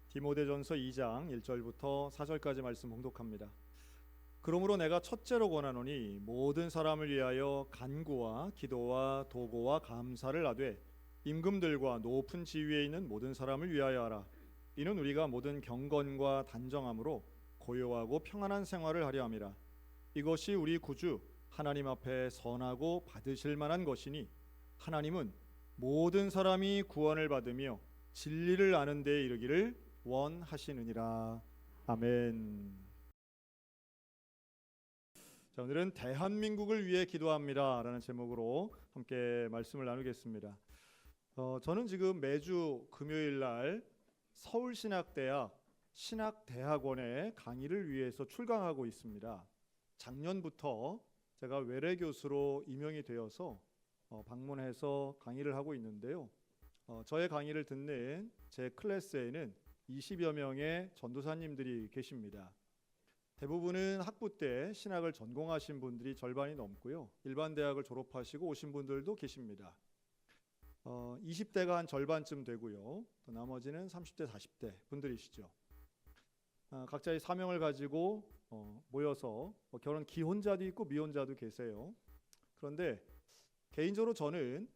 디모데전서 2장 1절부터 4절까지 말씀 봉독합니다. 그러므로 내가 첫째로 권하노니 모든 사람을 위하여 간구와 기도와 도고와 감사를 하되 임금들과 높은 지위에 있는 모든 사람을 위하여 하라. 이는 우리가 모든 경건과 단정함으로 고요하고 평안한 생활을 하려 함이라. 이것이 우리 구주 하나님 앞에 선하고 받으실 만한 것이니 하나님은 모든 사람이 구원을 받으며 진리를 아는 데에 이르기를 원하시느니라. 아멘. 자, 오늘은 대한민국을 위해 기도합니다 라는 제목으로 함께 말씀을 나누겠습니다. 저는 지금 매주 금요일 날 서울신학대학 신학대학원에 강의를 위해서 출강하고 있습니다. 작년부터 제가 외래 교수로 임용이 되어서 방문해서 강의를 하고 있는데요. 저의 강의를 듣는 제 클래스에는 20여 명의 전도사님들이 계십니다. 대부분은 학부 때 신학을 전공하신 분들이 절반이 넘고요. 일반 대학을 졸업하시고 오신 분들도 계십니다. 20대가 한 절반쯤 되고요. 또 나머지는 30대, 40대 분들이시죠. 각자의 사명을 가지고 모여서 결혼 기혼자도 있고 미혼자도 계세요. 그런데 개인적으로 저는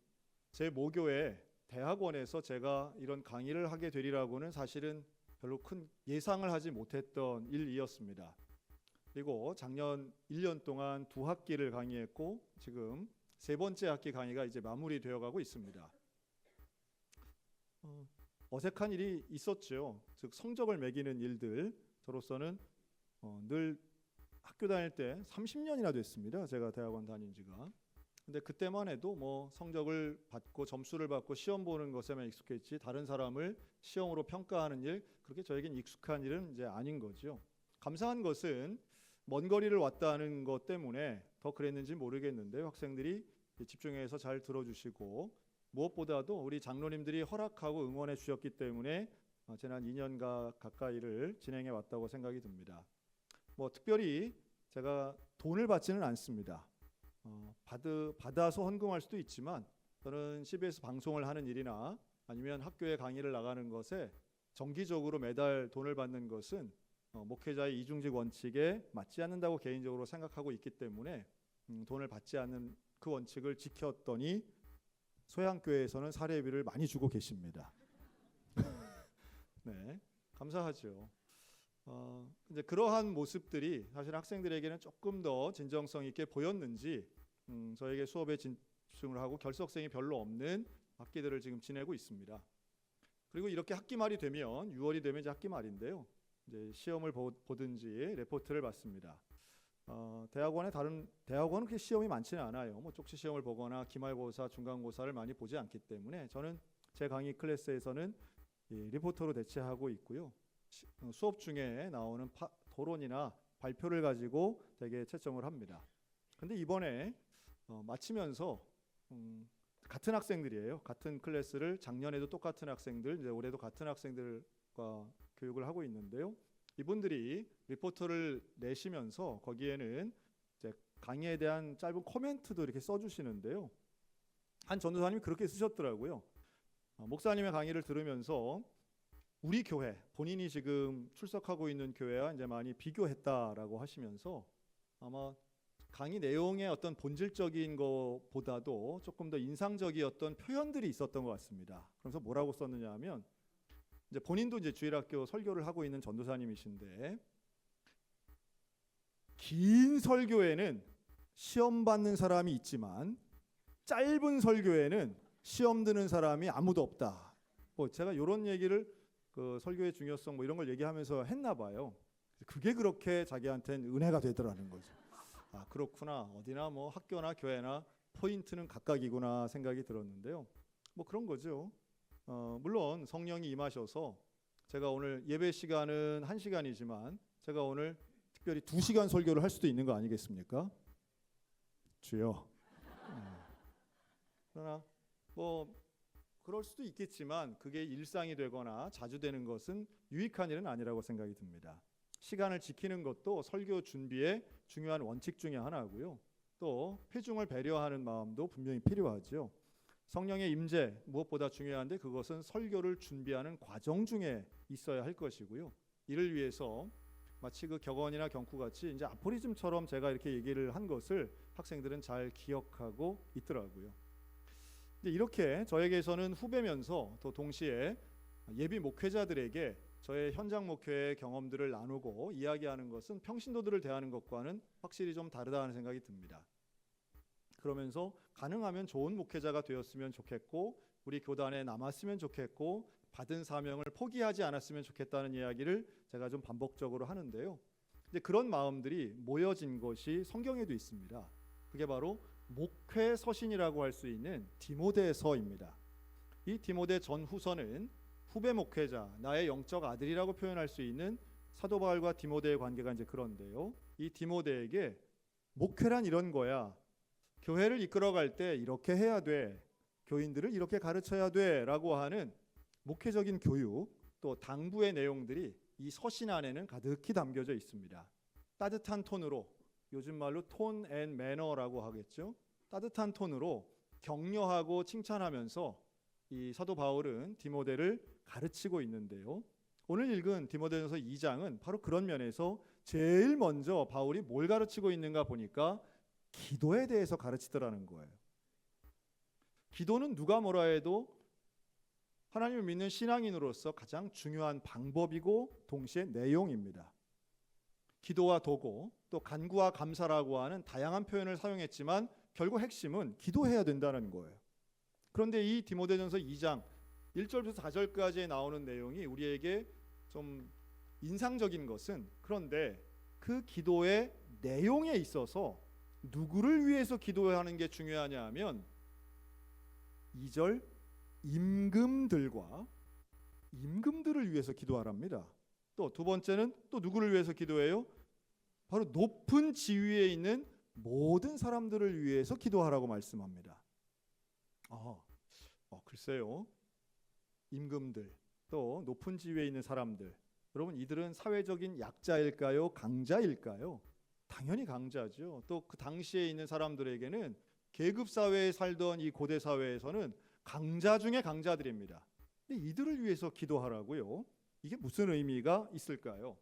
제 모교에 대학원에서 제가 이런 강의를 하게 되리라고는 사실은 별로 큰 예상을 하지 못했던 일이었습니다. 그리고 작년 1년 동안 2학기를 강의했고 지금 3번째 학기 강의가 이제 마무리되어 가고 있습니다. 어색한 일이 있었죠. 즉 성적을 매기는 일들. 저로서는 늘 학교 다닐 때 30년이나 됐습니다. 제가 대학원 다닌 지가. 근데 그때만 해도 뭐 성적을 받고 점수를 받고 시험 보는 것에만 익숙했지 다른 사람을 시험으로 평가하는 일, 그렇게 저에겐 익숙한 일은 이제 아닌 거죠. 감사한 것은 먼 거리를 왔다는 것 때문에 더 그랬는지 모르겠는데 학생들이 집중해서 잘 들어주시고 무엇보다도 우리 장로님들이 허락하고 응원해 주셨기 때문에 지난 2년 가까이를 진행해 왔다고 생각이 듭니다. 뭐 특별히 제가 돈을 받지는 않습니다. 받아서 헌금할 수도 있지만 저는 CBS 방송을 하는 일이나 아니면 학교에 강의를 나가는 것에 정기적으로 매달 돈을 받는 것은 목회자의 이중직 원칙에 맞지 않는다고 개인적으로 생각하고 있기 때문에 돈을 받지 않는 그 원칙을 지켰더니 소양교회에서는 사례비를 많이 주고 계십니다. 네, 감사하죠. 이제 그러한 모습들이 사실 학생들에게는 조금 더 진정성 있게 보였는지 저에게 수업에 집중을 하고 결석생이 별로 없는 학기들을 지금 지내고 있습니다. 그리고 이렇게 학기 말이 되면 6월이 되면 이제 학기 말인데요. 이제 시험을 보든지 레포트를 받습니다. 다른 대학원은 그렇게 시험이 많지는 않아요. 뭐 쪽지 시험을 보거나 기말고사, 중간고사를 많이 보지 않기 때문에 저는 제 강의 클래스에서는 리포터로 대체하고 있고요. 수업 중에 나오는 토론이나 발표를 가지고 되게 채점을 합니다. 근데 이번에 마치면서 같은 학생들이에요. 같은 클래스를 작년에도 똑같은 학생들, 이제 올해도 같은 학생들과 교육을 하고 있는데요. 이분들이 리포트를 내시면서 거기에는 이제 강의에 대한 짧은 코멘트도 이렇게 써주시는데요. 한 전도사님이 그렇게 쓰셨더라고요. 목사님의 강의를 들으면서 우리 교회, 본인이 지금 출석하고 있는 교회와 이제 많이 비교했다라고 하시면서 아마 강의 내용의 어떤 본질적인 것보다도 조금 더 인상적이었던 표현들이 있었던 것 같습니다. 그래서 뭐라고 썼느냐 하면 이제 본인도 이제 주일학교 설교를 하고 있는 전도사님이신데 긴 설교에는 시험 받는 사람이 있지만 짧은 설교에는 시험 드는 사람이 아무도 없다. 뭐 제가 이런 얘기를 그 설교의 중요성 뭐 이런 걸 얘기하면서 했나 봐요. 그게 그렇게 자기한테는 은혜가 되더라는 거죠. 아, 그렇구나. 어디나 뭐 학교나 교회나 포인트는 각각이구나 생각이 들었는데요. 뭐 그런 거죠. 물론 성령이 임하셔서 제가 오늘 예배 시간은 1시간이지만 제가 오늘 특별히 2시간 설교를 할 수도 있는 거 아니겠습니까? 주여. 그러나 뭐 그럴 수도 있겠지만 그게 일상이 되거나 자주 되는 것은 유익한 일은 아니라고 생각이 듭니다. 시간을 지키는 것도 설교 준비의 중요한 원칙 중에 하나고요. 또 회중을 배려하는 마음도 분명히 필요하죠. 성령의 임재 무엇보다 중요한데 그것은 설교를 준비하는 과정 중에 있어야 할 것이고요. 이를 위해서 마치 그 격언이나 경구같이 이제 아포리즘처럼 제가 이렇게 얘기를 한 것을 학생들은 잘 기억하고 있더라고요. 이렇게 저에게서는 후배면서 또 동시에 예비 목회자들에게 저의 현장 목회의 경험들을 나누고 이야기하는 것은 평신도들을 대하는 것과는 확실히 좀 다르다는 생각이 듭니다. 그러면서 가능하면 좋은 목회자가 되었으면 좋겠고 우리 교단에 남았으면 좋겠고 받은 사명을 포기하지 않았으면 좋겠다는 이야기를 제가 좀 반복적으로 하는데요. 이제 그런 마음들이 모여진 것이 성경에도 있습니다. 그게 바로 목회 서신이라고 할 수 있는 디모데서입니다. 이 디모데 전후서는 후배 목회자, 나의 영적 아들이라고 표현할 수 있는 사도 바울과 디모데의 관계가 이제 그런데요. 이 디모데에게 목회란 이런 거야. 교회를 이끌어갈 때 이렇게 해야 돼. 교인들을 이렇게 가르쳐야 돼라고 하는 목회적인 교육 또 당부의 내용들이 이 서신 안에는 가득히 담겨져 있습니다. 따뜻한 톤으로 요즘 말로 톤 앤 매너라고 하겠죠. 따뜻한 톤으로 격려하고 칭찬하면서 이 사도 바울은 디모데를 가르치고 있는데요. 오늘 읽은 디모데전서 2장은 바로 그런 면에서 제일 먼저 바울이 뭘 가르치고 있는가 보니까 기도에 대해서 가르치더라는 거예요. 기도는 누가 뭐라 해도 하나님을 믿는 신앙인으로서 가장 중요한 방법이고 동시에 내용입니다. 기도와 도고 또 간구와 감사라고 하는 다양한 표현을 사용했지만 결국 핵심은 기도해야 된다는 거예요. 그런데 이 디모데전서 2장 1절부터 4절까지에 나오는 내용이 우리에게 좀 인상적인 것은 그런데 그 기도의 내용에 있어서 누구를 위해서 기도하는 게 중요하냐 하면 2절 임금들과 임금들을 위해서 기도하랍니다. 또 두 번째는 또 누구를 위해서 기도해요? 바로 높은 지위에 있는 모든 사람들을 위해서 기도하라고 말씀합니다. 글쎄요. 임금들 또 높은 지위에 있는 사람들, 여러분 이들은 사회적인 약자일까요? 강자일까요? 당연히 강자죠. 또 그 당시에 있는 사람들에게는 계급 사회에 살던 이 고대 사회에서는 강자 중에 강자들입니다. 근데 이들을 위해서 기도하라고요. 이게 무슨 의미가 있을까요?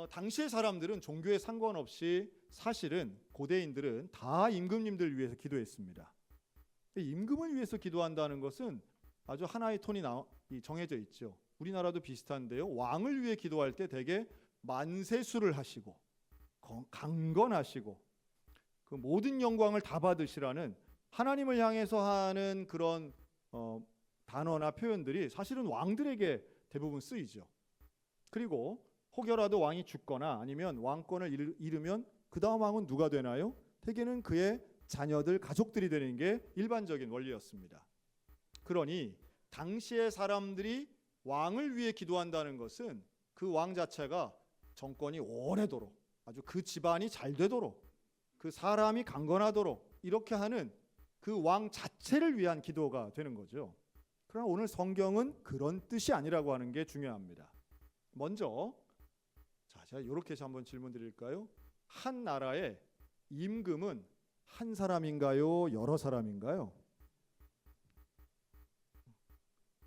당시의 사람들은 종교에 상관없이 사실은 고대인들은 다 임금님들 위해서 기도했습니다. 임금을 위해서 기도한다는 것은 아주 하나의 톤이 정해져 있죠. 우리나라도 비슷한데요. 왕을 위해 기도할 때 대개 만세수를 하시고 강건하시고 그 모든 영광을 다 받으시라는 하나님을 향해서 하는 그런 단어나 표현들이 사실은 왕들에게 대부분 쓰이죠. 그리고 혹여라도 왕이 죽거나 아니면 왕권을 잃으면 그 다음 왕은 누가 되나요? 대개는 그의 자녀들, 가족들이 되는 게 일반적인 원리였습니다. 그러니 당시의 사람들이 왕을 위해 기도한다는 것은 그 왕 자체가 정권이 오래도록 아주 그 집안이 잘 되도록 그 사람이 강건하도록 이렇게 하는 그 왕 자체를 위한 기도가 되는 거죠. 그러나 오늘 성경은 그런 뜻이 아니라고 하는 게 중요합니다. 먼저 제가 이렇게 해서 한번 질문 드릴까요? 한 나라의 임금은 한 사람인가요? 여러 사람인가요?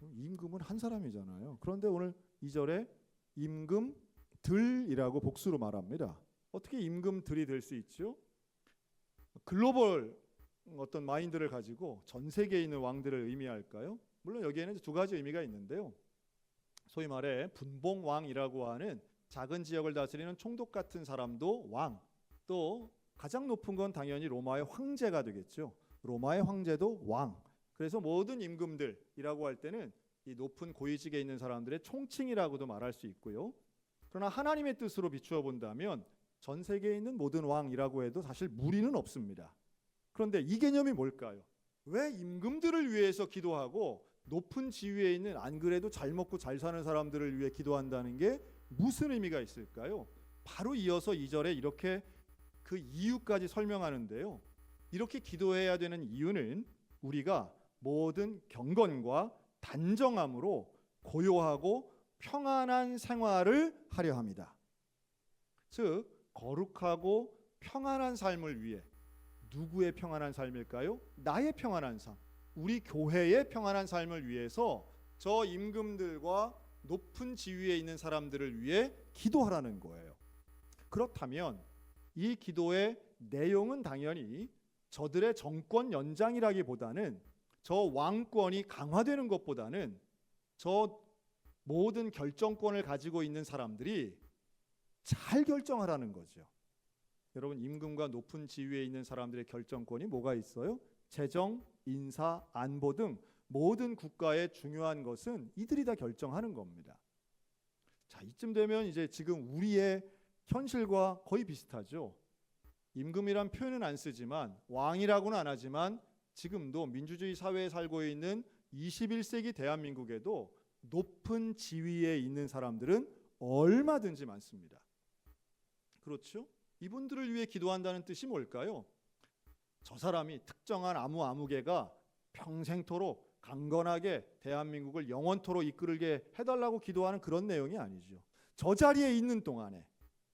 임금은 한 사람이잖아요. 그런데 오늘 2절에 임금들이라고 복수로 말합니다. 어떻게 임금들이 될 수 있죠? 글로벌 어떤 마인드를 가지고 전 세계에 있는 왕들을 의미할까요? 물론 여기에는 두 가지 의미가 있는데요. 소위 말해 분봉왕이라고 하는 작은 지역을 다스리는 총독 같은 사람도 왕, 또 가장 높은 건 당연히 로마의 황제가 되겠죠. 로마의 황제도 왕. 그래서 모든 임금들이라고 할 때는 이 높은 고위직에 있는 사람들의 총칭이라고도 말할 수 있고요. 그러나 하나님의 뜻으로 비추어 본다면 전 세계에 있는 모든 왕이라고 해도 사실 무리는 없습니다. 그런데 이 개념이 뭘까요? 왜 임금들을 위해서 기도하고 높은 지위에 있는 안 그래도 잘 먹고 잘 사는 사람들을 위해 기도한다는 게 무슨 의미가 있을까요? 바로 이어서 2절에 이렇게 그 이유까지 설명하는데요. 이렇게 기도해야 되는 이유는 우리가 모든 경건과 단정함으로 고요하고 평안한 생활을 하려 합니다. 즉 거룩하고 평안한 삶을 위해 누구의 평안한 삶일까요? 나의 평안한 삶. 우리 교회의 평안한 삶을 위해서 저 임금들과 높은 지위에 있는 사람들을 위해 기도하라는 거예요. 그렇다면 이 기도의 내용은 당연히 저들의 정권 연장이라기보다는 저 왕권이 강화되는 것보다는 저 모든 결정권을 가지고 있는 사람들이 잘 결정하라는 거죠. 여러분, 임금과 높은 지위에 있는 사람들의 결정권이 뭐가 있어요? 재정, 인사, 안보 등 모든 국가의 중요한 것은 이들이 다 결정하는 겁니다. 자, 이쯤 되면 이제 지금 우리의 현실과 거의 비슷하죠. 임금이란 표현은 안 쓰지만, 왕이라고는 안 하지만, 지금도 민주주의 사회에 살고 있는 21세기 대한민국에도 높은 지위에 있는 사람들은 얼마든지 많습니다. 그렇죠? 이분들을 위해 기도한다는 뜻이 뭘까요? 저 사람이 특정한 아무개가 평생토록 강건하게 대한민국을 영원토록 이끌게 해달라고 기도하는 그런 내용이 아니죠. 저 자리에 있는 동안에,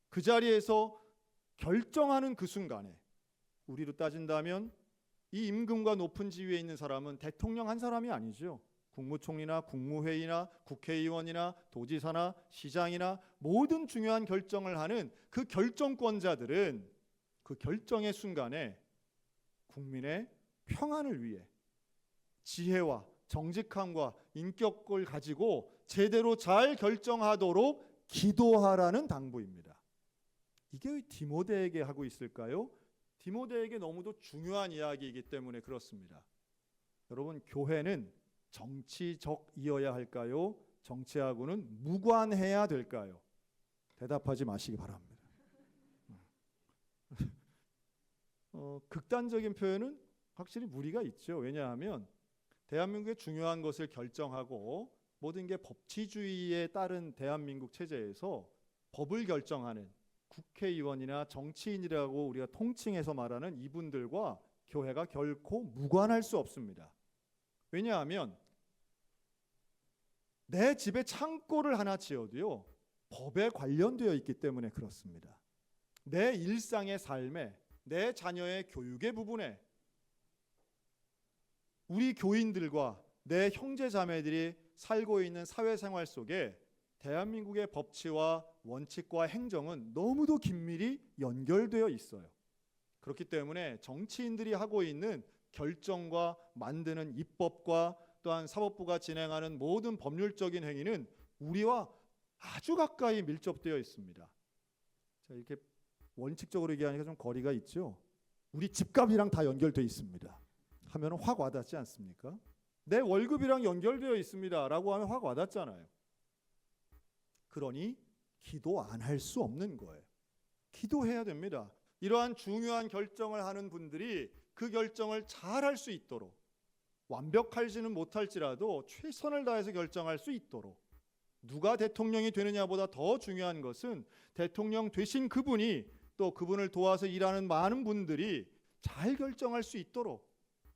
그 자리에서 결정하는 그 순간에, 우리로 따진다면 이 임금과 높은 지위에 있는 사람은 대통령 한 사람이 아니죠. 국무총리나 국무회의나 국회의원이나 도지사나 시장이나 모든 중요한 결정을 하는 그 결정권자들은 그 결정의 순간에 국민의 평안을 위해 지혜와 정직함과 인격을 가지고 제대로 잘 결정하도록 기도하라는 당부입니다. 이게 왜 디모데에게 하고 있을까요? 디모데에게 너무도 중요한 이야기이기 때문에 그렇습니다. 여러분, 교회는 정치적이어야 할까요? 정치하고는 무관해야 될까요? 대답하지 마시기 바랍니다. 극단적인 표현은 확실히 무리가 있죠. 왜냐하면 대한민국의 중요한 것을 결정하고 모든 게 법치주의에 따른 대한민국 체제에서 법을 결정하는 국회의원이나 정치인이라고 우리가 통칭해서 말하는 이분들과 교회가 결코 무관할 수 없습니다. 왜냐하면 내 집에 창고를 하나 지어도요, 법에 관련되어 있기 때문에 그렇습니다. 내 일상의 삶에, 내 자녀의 교육의 부분에 우리 교인들과 내 형제 자매들이 살고 있는 사회생활 속에 대한민국의 법치와 원칙과 행정은 너무도 긴밀히 연결되어 있어요. 그렇기 때문에 정치인들이 하고 있는 결정과 만드는 입법과 또한 사법부가 진행하는 모든 법률적인 행위는 우리와 아주 가까이 밀접되어 있습니다. 자, 이렇게 원칙적으로 얘기하니까 좀 거리가 있죠. 우리 집값이랑 다 연결되어 있습니다 하면 확 와닿지 않습니까? 내 월급이랑 연결되어 있습니다 라고 하면 확 와닿잖아요. 그러니 기도 안 할 수 없는 거예요. 기도해야 됩니다. 이러한 중요한 결정을 하는 분들이 그 결정을 잘 할 수 있도록, 완벽하지는 못할지라도 최선을 다해서 결정할 수 있도록, 누가 대통령이 되느냐보다 더 중요한 것은 대통령 되신 그분이 또 그분을 도와서 일하는 많은 분들이 잘 결정할 수 있도록,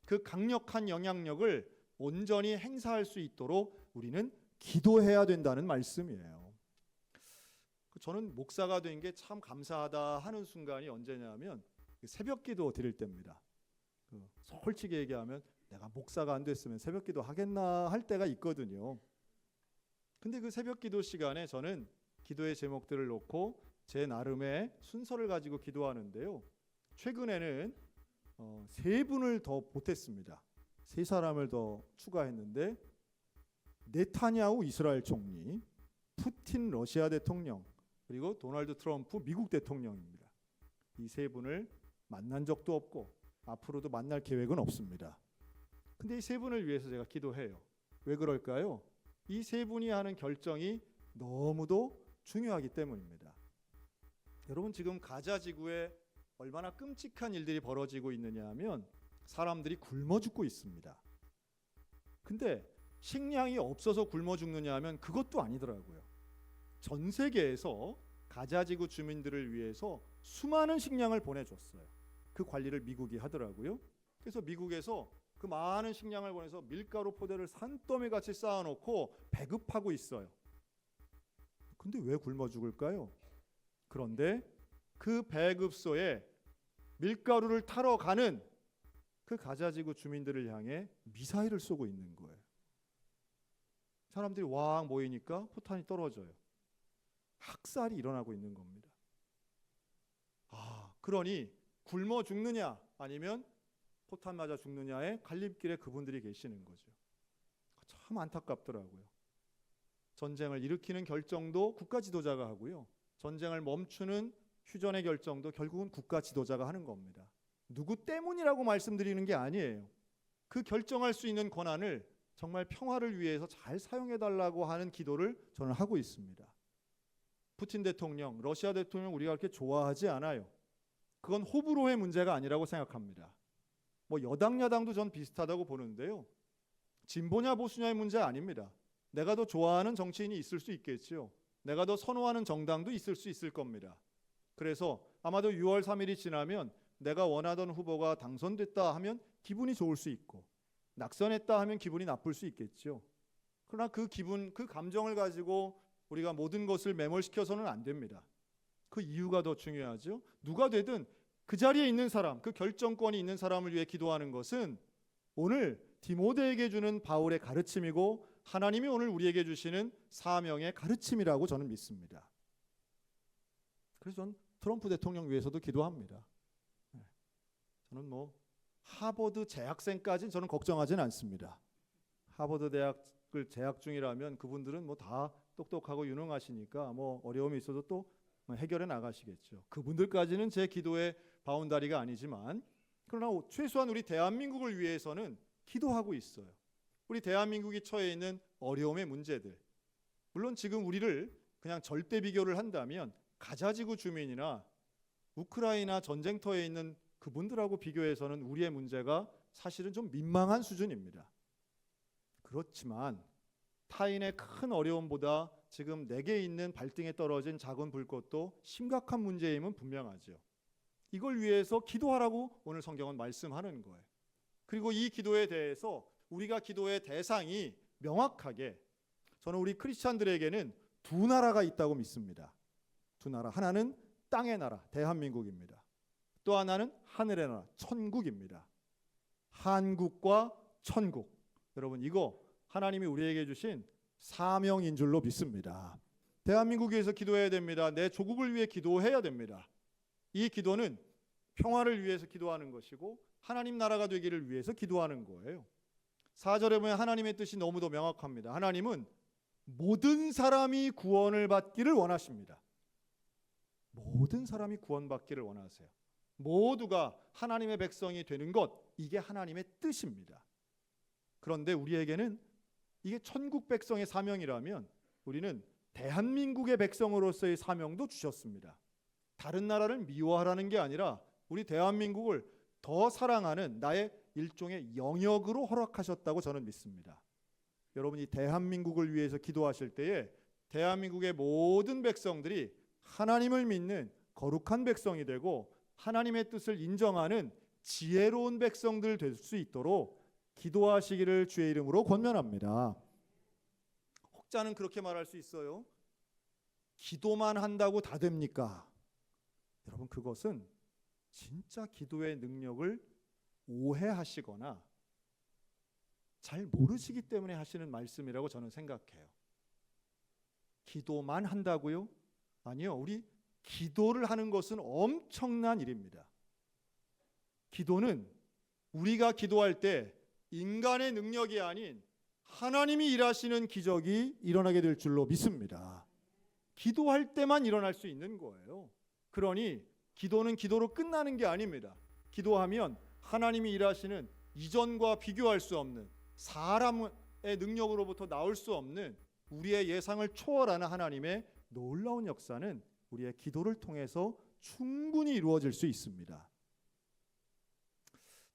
그 강력한 영향력을 온전히 행사할 수 있도록 우리는 기도해야 된다는 말씀이에요. 저는 목사가 된 게 참 감사하다 하는 순간이 언제냐면 새벽 기도 드릴 때입니다. 솔직히 얘기하면 내가 목사가 안 됐으면 새벽 기도 하겠나 할 때가 있거든요. 근데 그 새벽 기도 시간에 저는 기도의 제목들을 놓고 제 나름의 순서를 가지고 기도하는데요. 최근에는 세 분을 더 보탰습니다. 세 사람을 더 추가했는데, 네타냐후 이스라엘 총리, 푸틴 러시아 대통령, 그리고 도널드 트럼프 미국 대통령입니다. 이 세 분을 만난 적도 없고 앞으로도 만날 계획은 없습니다. 근데 이 세 분을 위해서 제가 기도해요. 왜 그럴까요? 이 세 분이 하는 결정이 너무도 중요하기 때문입니다. 여러분, 지금 가자 지구에 얼마나 끔찍한 일들이 벌어지고 있느냐 하면 사람들이 굶어 죽고 있습니다. 근데 식량이 없어서 굶어 죽느냐 하면 그것도 아니더라고요. 전 세계에서 가자지구 주민들을 위해서 수많은 식량을 보내줬어요. 그 관리를 미국이 하더라고요. 그래서 미국에서 그 많은 식량을 보내서 밀가루 포대를 산더미같이 쌓아놓고 배급하고 있어요. 근데 왜 굶어 죽을까요? 그런데 그 배급소에 밀가루를 타러 가는 그 가자지구 주민들을 향해 미사일을 쏘고 있는 거예요. 사람들이 왕 모이니까 포탄이 떨어져요. 학살이 일어나고 있는 겁니다. 그러니 굶어 죽느냐 아니면 포탄 맞아 죽느냐의 갈림길에 그분들이 계시는 거죠. 참 안타깝더라고요. 전쟁을 일으키는 결정도 국가 지도자가 하고요. 전쟁을 멈추는 휴전의 결정도 결국은 국가 지도자가 하는 겁니다. 누구 때문이라고 말씀드리는 게 아니에요. 그 결정할 수 있는 권한을 정말 평화를 위해서 잘 사용해달라고 하는 기도를 저는 하고 있습니다. 푸틴 대통령, 러시아 대통령 우리가 그렇게 좋아하지 않아요. 그건 호불호의 문제가 아니라고 생각합니다. 뭐 여당 야당도 전 비슷하다고 보는데요. 진보냐 보수냐의 문제 아닙니다. 내가 더 좋아하는 정치인이 있을 수 있겠지요. 내가 더 선호하는 정당도 있을 수 있을 겁니다. 그래서 아마도 6월 3일이 지나면 내가 원하던 후보가 당선됐다 하면 기분이 좋을 수 있고 낙선했다 하면 기분이 나쁠 수 있겠죠. 그러나 그 기분, 그 감정을 가지고 우리가 모든 것을 매몰시켜서는 안 됩니다. 그 이유가 더 중요하죠. 누가 되든 그 자리에 있는 사람, 그 결정권이 있는 사람을 위해 기도하는 것은 오늘 디모데에게 주는 바울의 가르침이고 하나님이 오늘 우리에게 주시는 사명의 가르침이라고 저는 믿습니다. 그래서 저는 트럼프 대통령 위해서도 기도합니다. 저는 뭐 하버드 재학생까지는 저는 걱정하지는 않습니다. 하버드 대학을 재학 중이라면 그분들은 뭐 다 똑똑하고 유능하시니까 뭐 어려움이 있어도 또 해결해 나가시겠죠. 그분들까지는 제 기도의 바운다리가 아니지만 그러나 최소한 우리 대한민국을 위해서는 기도하고 있어요. 우리 대한민국이 처해 있는 어려움의 문제들. 물론 지금 우리를 그냥 절대 비교를 한다면 가자지구 주민이나 우크라이나 전쟁터에 있는 그분들하고 비교해서는 우리의 문제가 사실은 좀 민망한 수준입니다. 그렇지만 타인의 큰 어려움보다 지금 내게 있는 발등에 떨어진 작은 불꽃도 심각한 문제임은 분명하죠. 이걸 위해서 기도하라고 오늘 성경은 말씀하는 거예요. 그리고 이 기도에 대해서 우리가 기도의 대상이 명확하게 저는 우리 크리스찬들에게는 두 나라가 있다고 믿습니다. 두 나라. 하나는 땅의 나라, 대한민국입니다. 또 하나는 하늘의 나라, 천국입니다. 한국과 천국. 여러분 이거 하나님이 우리에게 주신 사명인 줄로 믿습니다. 대한민국 위해서 기도해야 됩니다. 내 조국을 위해 기도해야 됩니다. 이 기도는 평화를 위해서 기도하는 것이고 하나님 나라가 되기를 위해서 기도하는 거예요. 4절에 보면 하나님의 뜻이 너무도 명확합니다. 하나님은 모든 사람이 구원을 받기를 원하십니다. 모든 사람이 구원받기를 원하세요. 모두가 하나님의 백성이 되는 것, 이게 하나님의 뜻입니다. 그런데 우리에게는 이게 천국 백성의 사명이라면 우리는 대한민국의 백성으로서의 사명도 주셨습니다. 다른 나라를 미워하라는 게 아니라 우리 대한민국을 더 사랑하는 나의 일종의 영역으로 허락하셨다고 저는 믿습니다. 여러분이 대한민국을 위해서 기도하실 때에 대한민국의 모든 백성들이 하나님을 믿는 거룩한 백성이 되고 하나님의 뜻을 인정하는 지혜로운 백성들 될 수 있도록 기도하시기를 주의 이름으로 권면합니다. 혹자는 그렇게 말할 수 있어요. 기도만 한다고 다 됩니까? 여러분 그것은 진짜 기도의 능력을 오해하시거나 잘 모르시기 때문에 하시는 말씀이라고 저는 생각해요. 기도만 한다고요? 아니요. 우리 기도를 하는 것은 엄청난 일입니다. 기도는 우리가 기도할 때 인간의 능력이 아닌 하나님이 일하시는 기적이 일어나게 될 줄로 믿습니다. 기도할 때만 일어날 수 있는 거예요. 그러니 기도는 기도로 끝나는 게 아닙니다. 기도하면 하나님이 일하시는 이전과 비교할 수 없는 사람의 능력으로부터 나올 수 없는 우리의 예상을 초월하는 하나님의 놀라운 역사는 우리의 기도를 통해서 충분히 이루어질 수 있습니다.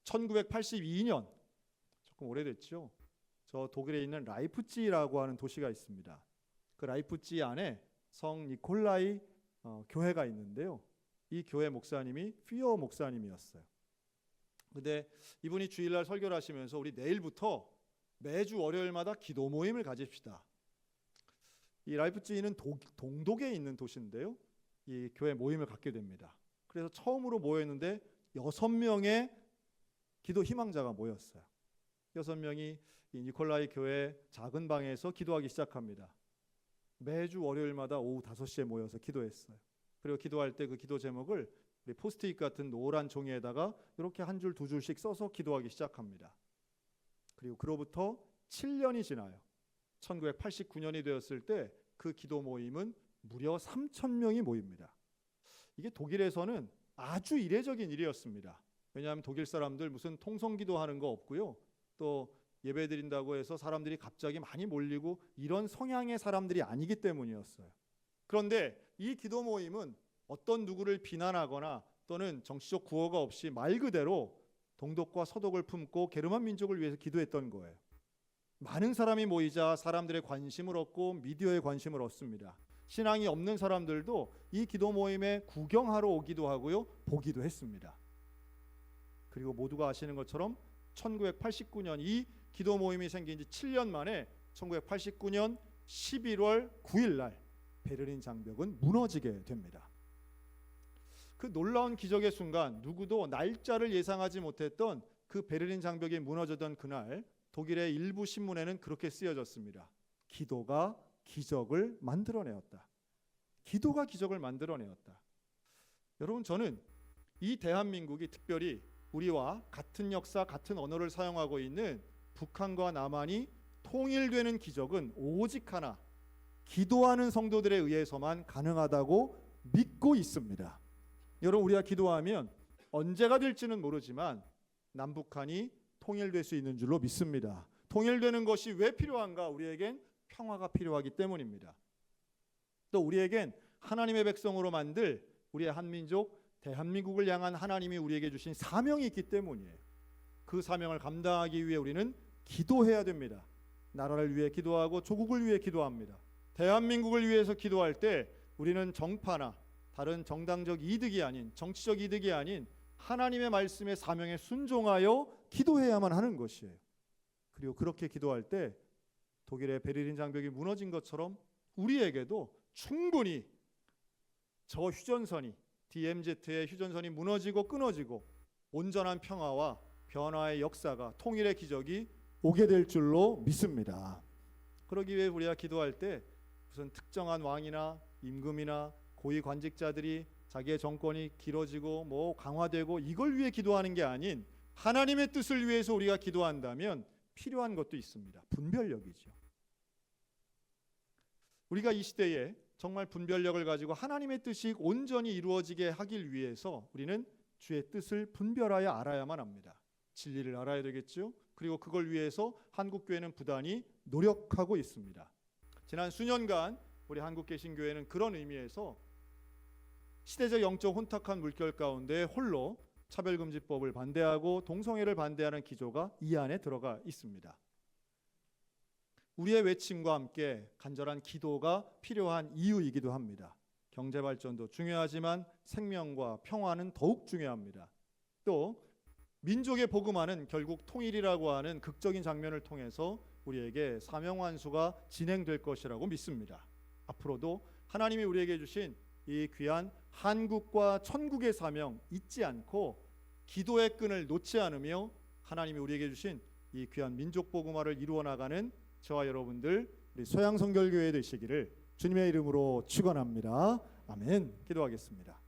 1982년 조금 오래됐죠. 저 독일에 있는 라이프치히라고 하는 도시가 있습니다. 그 라이프치히 안에 성 니콜라이 교회가 있는데요. 이 교회 목사님이 피어 목사님이었어요. 근데 이분이 주일날 설교를 하시면서 우리 내일부터 매주 월요일마다 기도 모임을 가집시다. 이 라이프치히는 동독에 있는 도시인데요. 이 교회 모임을 갖게 됩니다. 그래서 처음으로 모였는데 6명의 기도 희망자가 모였어요. 6명이 이 니콜라이 교회 작은 방에서 기도하기 시작합니다. 매주 월요일마다 오후 5시에 모여서 기도했어요. 그리고 기도할 때 그 기도 제목을 포스트잇 같은 노란 종이에다가 이렇게 한 줄 두 줄씩 써서 기도하기 시작합니다. 그리고 그로부터 7년이 지나요. 1989년이 되었을 때 그 기도 모임은 무려 3,000명이 모입니다. 이게 독일에서는 아주 이례적인 일이었습니다. 왜냐하면 독일 사람들 무슨 통성기도하는 거 없고요. 또 예배 드린다고 해서 사람들이 갑자기 많이 몰리고 이런 성향의 사람들이 아니기 때문이었어요. 그런데 이 기도 모임은 어떤 누구를 비난하거나 또는 정치적 구호가 없이 말 그대로 동독과 서독을 품고 게르만 민족을 위해서 기도했던 거예요. 많은 사람이 모이자 사람들의 관심을 얻고 미디어의 관심을 얻습니다. 신앙이 없는 사람들도 이 기도 모임에 구경하러 오기도 하고요, 보기도 했습니다. 그리고 모두가 아시는 것처럼 1989년 이 기도 모임이 생긴 지 7년 만에 1989년 11월 9일 날 베를린 장벽은 무너지게 됩니다. 그 놀라운 기적의 순간, 누구도 날짜를 예상하지 못했던 그 베를린 장벽이 무너졌던 그날, 독일의 일부 신문에는 그렇게 쓰여졌습니다. 기도가 기적을 만들어내었다. 기도가 기적을 만들어내었다. 여러분, 저는 이 대한민국이 특별히 우리와 같은 역사, 같은 언어를 사용하고 있는 북한과 남한이 통일되는 기적은 오직 하나, 기도하는 성도들에 의해서만 가능하다고 믿고 있습니다. 여러분, 우리가 기도하면 언제가 될지는 모르지만 남북한이 통일될 수 있는 줄로 믿습니다. 통일되는 것이 왜 필요한가? 우리에겐 평화가 필요하기 때문입니다. 또 우리에겐 하나님의 백성으로 만들 우리의 한민족 대한민국을 향한 하나님이 우리에게 주신 사명이 있기 때문이에요. 그 사명을 감당하기 위해 우리는 기도해야 됩니다. 나라를 위해 기도하고 조국을 위해 기도합니다. 대한민국을 위해서 기도할 때 우리는 정파나 다른 정당적 이득이 아닌, 정치적 이득이 아닌 하나님의 말씀의 사명에 순종하여 기도해야만 하는 것이에요. 그리고 그렇게 기도할 때 독일의 베를린 장벽이 무너진 것처럼 우리에게도 충분히 저 휴전선이, DMZ의 휴전선이 무너지고 끊어지고 온전한 평화와 변화의 역사가, 통일의 기적이 오게 될 줄로 믿습니다. 그러기 위해 우리가 기도할 때 무슨 특정한 왕이나 임금이나 고위 관직자들이 자기의 정권이 길어지고 강화되고 이걸 위해 기도하는 게 아닌 하나님의 뜻을 위해서 우리가 기도한다면 필요한 것도 있습니다. 분별력이죠. 우리가 이 시대에 정말 분별력을 가지고 하나님의 뜻이 온전히 이루어지게 하길 위해서 우리는 주의 뜻을 분별하여 알아야만 합니다. 진리를 알아야 되겠죠. 그리고 그걸 위해서 한국교회는 부단히 노력하고 있습니다. 지난 수년간 우리 한국개신교회는 그런 의미에서 시대적 영적 혼탁한 물결 가운데 홀로 차별금지법을 반대하고 동성애를 반대하는 기조가 이 안에 들어가 있습니다. 우리의 외침과 함께 간절한 기도가 필요한 이유이기도 합니다. 경제 발전도 중요하지만 생명과 평화는 더욱 중요합니다. 또 민족의 복음화는 결국 통일이라고 하는 극적인 장면을 통해서 우리에게 사명 완수가 진행될 것이라고 믿습니다. 앞으로도 하나님이 우리에게 주신 이 귀한 한국과 천국의 사명 잊지 않고 기도의 끈을 놓지 않으며 하나님이 우리에게 주신 이 귀한 민족 복음화를 이루어 나가는 저와 여러분들 우리 소양성결교회 되시기를 주님의 이름으로 축원합니다. 아멘. 기도하겠습니다.